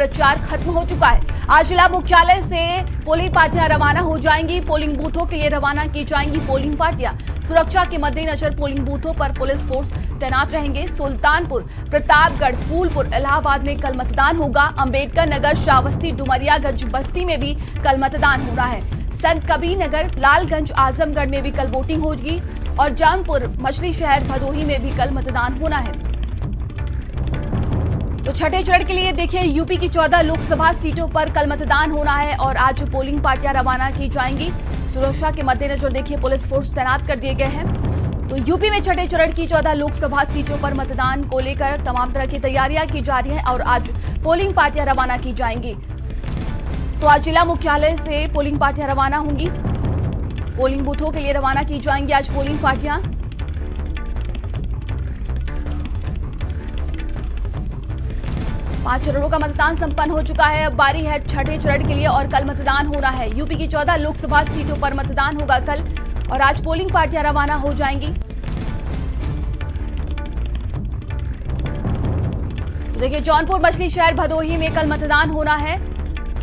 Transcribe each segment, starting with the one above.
प्रचार खत्म हो चुका है। आज जिला मुख्यालय से पोलिंग पार्टियां रवाना हो जाएंगी। पोलिंग बूथों के लिए रवाना की जाएंगी पोलिंग पार्टियां। सुरक्षा के मद्देनजर पोलिंग बूथों पर पुलिस फोर्स तैनात रहेंगे। सुल्तानपुर, प्रतापगढ़, फूलपुर, इलाहाबाद में कल मतदान होगा। अंबेडकर नगर, श्रावस्ती, डुमरियागंज, बस्ती में भी कल मतदान होना है। संत कबीर नगर, लालगंज, आजमगढ़ में भी कल वोटिंग होगी और जौनपुर, मछली शहर, भदोही में भी कल मतदान होना है। तो छठे चरण के लिए देखिए यूपी की 14 लोकसभा सीटों पर कल मतदान होना है और आज पोलिंग पार्टियां रवाना की जाएंगी। सुरक्षा के मद्देनजर देखिए पुलिस फोर्स तैनात कर दिए गए हैं। तो यूपी में छठे चरण की 14 लोकसभा सीटों पर मतदान को लेकर तमाम तरह की तैयारियां की जा रही हैं और आज पोलिंग पार्टियां रवाना की जाएंगी। तो आज जिला मुख्यालय से पोलिंग पार्टियां रवाना होंगी। पोलिंग बूथों के लिए रवाना की जाएंगी आज पोलिंग पार्टियां। 5 चरणों का मतदान संपन्न हो चुका है। अब बारी है छठे चरण के लिए और कल मतदान होना है। यूपी की 14 लोकसभा सीटों पर मतदान होगा कल और आज पोलिंग पार्टियां रवाना हो जाएंगी। तो देखिए जौनपुर, मछली शहर, भदोही में कल मतदान होना है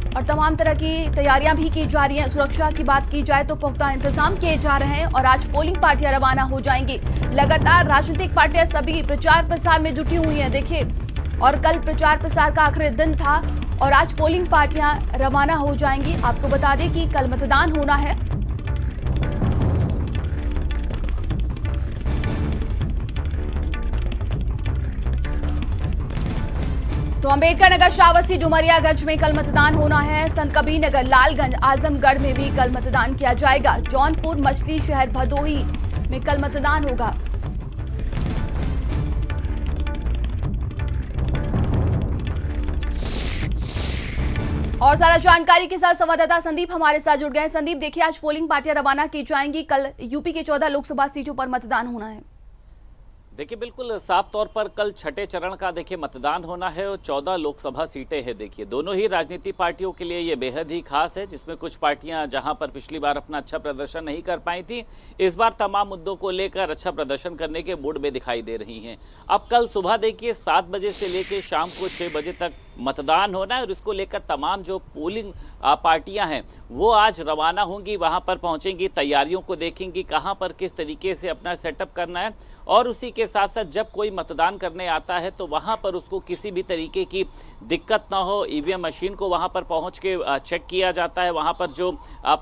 और तमाम तरह की तैयारियां भी की जा रही हैं। सुरक्षा की बात की जाए तो पुख्ता इंतजाम किए जा रहे हैं और आज पोलिंग पार्टियां रवाना हो जाएंगी। लगातार राजनीतिक पार्टियां सभी प्रचार प्रसार में जुटी हुई हैं देखिए, और कल प्रचार प्रसार का आखिरी दिन था और आज पोलिंग पार्टियां रवाना हो जाएंगी। आपको बता दें कि कल मतदान होना है। तो अंबेडकर नगर, श्रावस्ती, डुमरियागंज में कल मतदान होना है। संत कबीर नगर, लालगंज, आजमगढ़ में भी कल मतदान किया जाएगा। जौनपुर, मछली शहर, भदोही में कल मतदान होगा। और सारा जानकारी के साथ संवाददाता संदीप हमारे साथ जुड़ गए। संदीप, देखिए आज पोलिंग पार्टियां रवाना की जाएंगी। कल यूपी के 14 लोकसभा सीटों पर मतदान होना है। देखिए बिल्कुल साफ तौर पर कल छठे चरण का देखिए मतदान होना है और 14 लोकसभा सीटें हैं। देखिए दोनों ही राजनीतिक पार्टियों के लिए ये बेहद ही खास है, जिसमें कुछ पार्टियां जहां पर पिछली बार अपना अच्छा प्रदर्शन नहीं कर पाई थी, इस बार तमाम मुद्दों को लेकर अच्छा प्रदर्शन करने के मूड में दिखाई दे रही हैं। अब कल सुबह देखिए 7 बजे से लेकर शाम को 6 बजे तक मतदान होना है और इसको लेकर तमाम जो पोलिंग पार्टियां हैं वो आज रवाना होंगी, वहां पर पहुंचेंगी, तैयारियों को देखेंगी, कहां पर किस तरीके से अपना सेटअप करना है और उसी के साथ साथ जब कोई मतदान करने आता है तो वहां पर उसको किसी भी तरीके की दिक्कत ना हो। ईवीएम मशीन को वहां पर पहुंच के चेक किया जाता है, वहां पर जो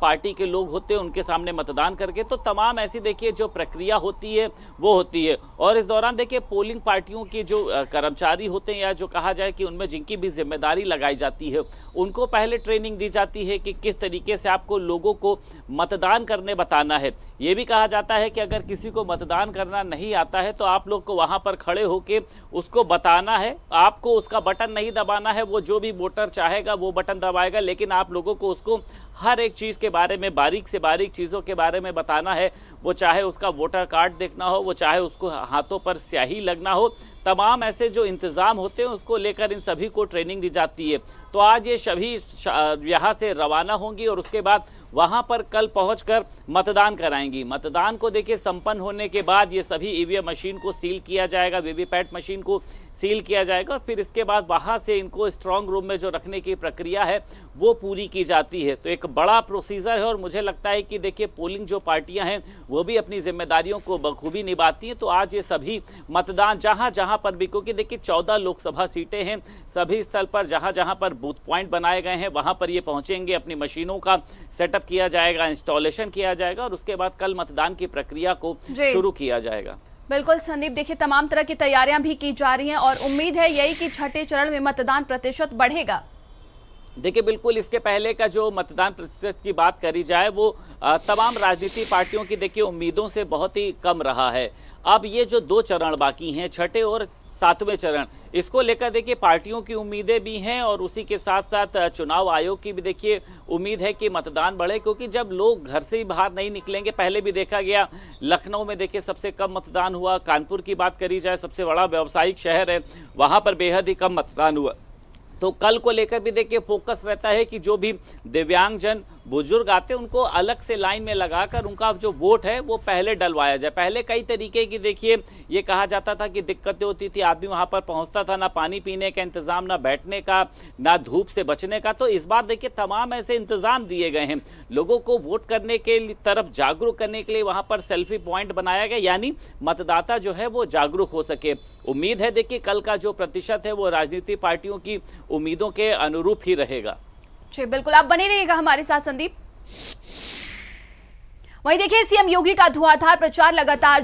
पार्टी के लोग होते हैं उनके सामने मतदान करके, तो तमाम ऐसी देखिए जो प्रक्रिया होती है वो होती है। और इस दौरान देखिए पोलिंग पार्टियों के जो कर्मचारी होते हैं या जो कहा जाए कि उनमें जिनकी भी जिम्मेदारी लगाई जाती है, उनको पहले ट्रेनिंग दी जाती है कि किस तरीके से आपको लोगों को मतदान करने बताना है। ये भी कहा जाता है कि अगर किसी को मतदान करना नहीं आता है तो आप लोग को वहां पर खड़े होकर उसको बताना है, आपको उसका बटन नहीं दबाना है। वो जो भी वोटर चाहेगा वो बटन दबाएगा, लेकिन आप लोगों को उसको हर एक चीज के बारे में, बारीक से बारीक चीजों के बारे में बताना है। वो चाहे उसका वोटर कार्ड देखना हो, वो चाहे उसको हाथों पर स्याही लगना हो, तमाम ऐसे जो इंतजाम होते हैं उसको लेकर इन सभी को ट्रेनिंग दी जाती है। तो आज ये सभी यहाँ से रवाना होंगी और उसके बाद वहां पर कल पहुंचकर मतदान कराएंगी। मतदान को देखिए संपन्न होने के बाद ये सभी ईवीएम मशीन को सील किया जाएगा, वीवीपैट मशीन को सील किया जाएगा, फिर इसके बाद वहां से इनको स्ट्रांग रूम में जो रखने की प्रक्रिया है वो पूरी की जाती है। तो एक बड़ा प्रोसीजर है और मुझे लगता है कि देखिए पोलिंग जो पार्टियां हैं वो भी अपनी जिम्मेदारियों को बखूबी निभाती हैं। तो आज ये सभी मतदान जहां जहां पर भी, क्योंकि देखिए 14 लोकसभा सीटें हैं, सभी स्थल पर जहां जहां पर बूथ पॉइंट बनाए गए हैं वहां पर ये पहुंचेंगे, अपनी मशीनों का सेटअप किया जाएगा, इंस्टॉलेशन किया जाएगा और उसके बाद कल मतदान की प्रक्रिया को शुरू किया जाएगा। बिल्कुल संदीप, देखिए तमाम तरह की तैयारियां भी की जा रही हैं और उम्मीद है यही कि छठे चरण में मतदान प्रतिशत बढ़ेगा। देखिए बिल्कुल इसके पहले का जो मतदान प्रतिशत की बात करी जाए वो तमाम राजनीतिक पार्टियों की देखिए उम्मीदों से बहुत ही कम रहा है। अब ये जो 2 चरण बाकी हैं, छठे और 7वें चरण, इसको लेकर देखिए पार्टियों की उम्मीदें भी हैं और उसी के साथ साथ चुनाव आयोग की भी देखिए उम्मीद है कि मतदान बढ़े, क्योंकि जब लोग घर से ही बाहर नहीं निकलेंगे, पहले भी देखा गया लखनऊ में देखिए सबसे कम मतदान हुआ, कानपुर की बात करी जाए सबसे बड़ा व्यावसायिक शहर है, वहां पर बेहद ही कम मतदान हुआ। तो कल को लेकर भी देखिए फोकस रहता है कि जो भी दिव्यांगजन बुजुर्ग आते हैं उनको अलग से लाइन में लगाकर उनका जो वोट है वो पहले डलवाया जाए। पहले कई तरीके की देखिए ये कहा जाता था कि दिक्कतें होती थी, आदमी वहां पर पहुंचता था, ना पानी पीने का इंतजाम, ना बैठने का, ना धूप से बचने का। तो इस बार देखिए तमाम ऐसे इंतजाम दिए गए हैं। लोगों को वोट करने के तरफ जागरूक करने के लिए वहां पर सेल्फी पॉइंट बनाया गया, यानी मतदाता जो है वो जागरूक हो सके। उम्मीद है देखिए कल का जो प्रतिशत है वो राजनीतिक पार्टियों की उम्मीदों के अनुरूप ही रहेगा। जी बिल्कुल, आप बने रहिएगा हमारे साथ संदीप। वहीं देखिए सीएम योगी का धुआंधार प्रचार लगातार